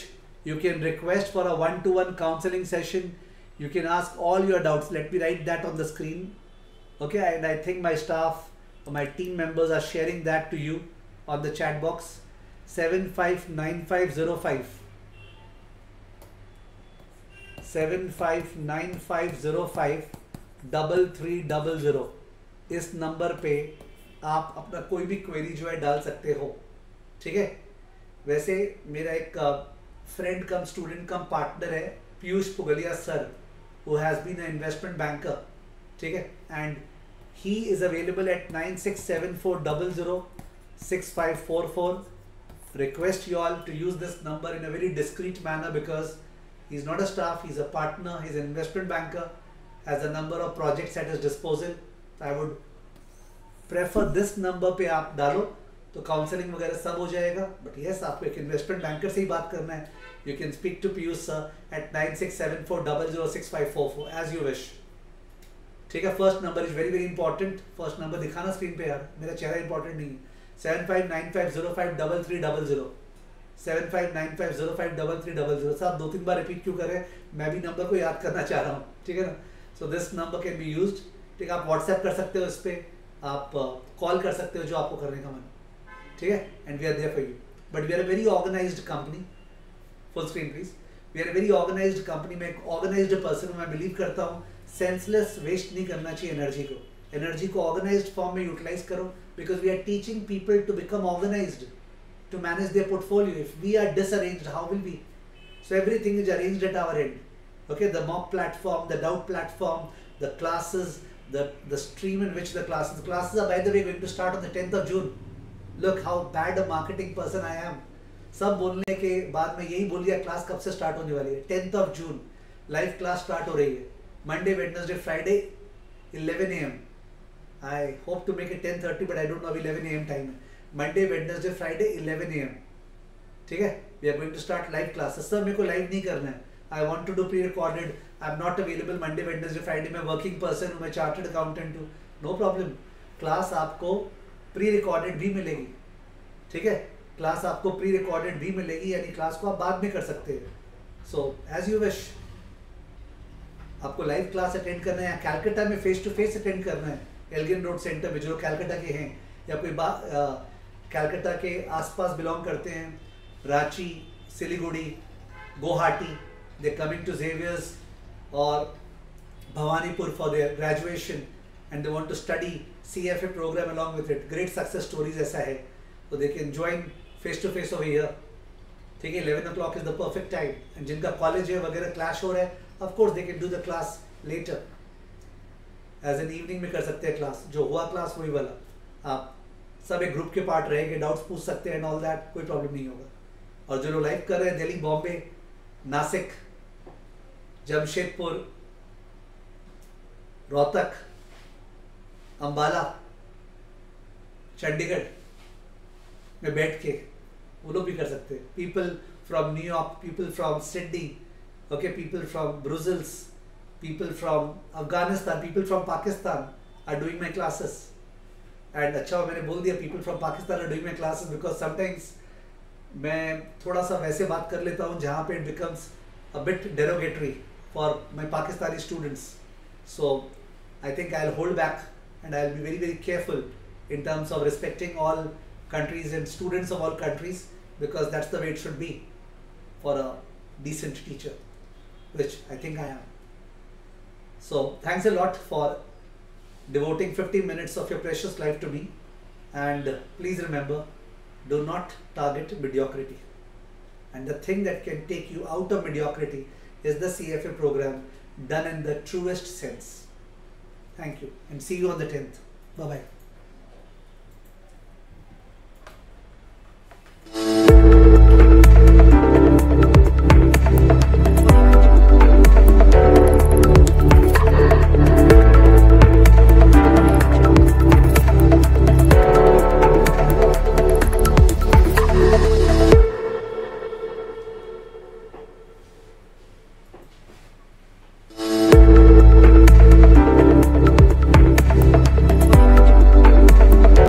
you can request for a one-to-one counseling session. You can ask all your doubts. Let me write that on the screen. Okay, and I think my staff or my team members are sharing that to you on the chat box. 759505 759505 3300 इस number पे आप अपना कोई भी query जो है डाल सकते हो, ठीक है। वैसे मेरा एक friend cum student cum partner है Piyush Pugalia sir, who has been a investment banker, ठीक है, and he is available at 9674006544. Request you all to use this number in a very discreet manner because he's not a staff, he's a partner, he's an investment banker, has a number of projects at his disposal. I would prefer this number पे आप डालो तो counselling वगैरह सब हो जाएगा। But yes, आपको एक इन्वेस्टमेंट बैंकर से ही बात करना है, you can speak to Piyush sir at 9674006544 as you wish, ठीक है। First number is very very important. First number दिखाना स्क्रीन पे यार, मेरा चेहरा इंपॉर्टेंट नहीं है। 7595053300 7595053300। साहब 2-3 बार रिपीट क्यों करें, मैं भी नंबर को याद करना चाह रहा हूँ, ठीक है ना। So this number can be used, ठीक है। आप व्हाट्सएप कर सकते हो इस पर, आप कॉल कर सकते हो जो आपको करने का मन, ठीक है। And we are there for you. But we are a very organised company. Full screen please. We are a very organised company. मैं एक ऑर्गेनाइज्ड पर्सन हूँ। मैं बिलीव करता हूँ सेंसलेस वेस्ट नहीं करना चाहिए एनर्जी को। एनर्जी को ऑर्गेनाइज्ड फॉर्म में यूटिलाइज करो, because we are teaching people to become organised, to manage their portfolio. If we are disarranged, how will be? So everything is arranged at our end, okay? The mock platform, the doubt platform, the classes, the stream in which the classes are by the way going to start on the 10th of June. Look how bad a marketing person I am. सब बोलने के बाद में यही बोल दिया class कब से स्टार्ट होने वाली है। 10th of June live class start हो रही है। Monday, Wednesday, Friday 11 AM. I hope to make it 10:30 but I don't know 11 AM time है। Monday, Wednesday, Friday 11 AM, ठीक है। We are going to start live classes। Sir मेरे को live नहीं करना है, I want to do pre-recorded, I am not available Monday, Wednesday, Friday, मैं working person हूँ, मैं चार्टर्ड अकाउंटेंट हूँ, नो प्रॉब्लम। क्लास आपको प्री रिकॉर्डेड भी मिलेगी, ठीक है। क्लास आपको प्री रिकॉर्डेड भी मिलेगी, यानी क्लास को आप बाद में कर सकते हैं। So as you wish. आपको लाइव क्लास अटेंड करना है या कैलकाटा में फेस टू फेस अटेंड करना है एल्गिन रोड सेंटर में, जो कैलकाटा के हैं या कोई कैलकाटा के आसपास बिलोंग करते हैं, Ranchi, Siliguri, Guwahati, they coming to Xavier's और Bhawanipur for their graduation and they want to study CFA program along with it. Great success stories ऐसा है, तो they can join face to face over here, ठीक है। 11 o'clock is the perfect time. And जिनका college है वगैरह clash हो रहा है, of course they can do the class later, as an evening में कर सकते हैं क्लास, जो हुआ क्लास वही वाला। आप सब एक ग्रुप के पार्ट रहेंगे, डाउट्स पूछ सकते हैं एंड ऑल दैट, कोई प्रॉब्लम नहीं होगा। और जो लोग लाइव कर रहे हैं दिल्ली, बॉम्बे, नासिक, जमशेदपुर, रोहतक, अंबाला, चंडीगढ़ में बैठ के वो लोग भी कर सकते हैं। People from New York, people from Sydney, okay, people from Brussels, people from Afghanistan, people from Pakistan are doing my classes. And अच्छा मैंने बोल दिया people from Pakistan are doing my classes because sometimes मैं थोड़ा सा वैसे बात कर लेता हूँ जहाँ पे it becomes a bit derogatory for my Pakistani students. So I think I'll hold back and I'll be very very careful in terms of respecting all countries and students of all countries, because that's the way it should be for a decent teacher, which I think I am. So thanks a lot for devoting 15 minutes of your precious life to me, and please remember, do not target mediocrity, and the thing that can take you out of mediocrity is the CFA program done in the truest sense. Thank you and see you on the 10th. Bye bye.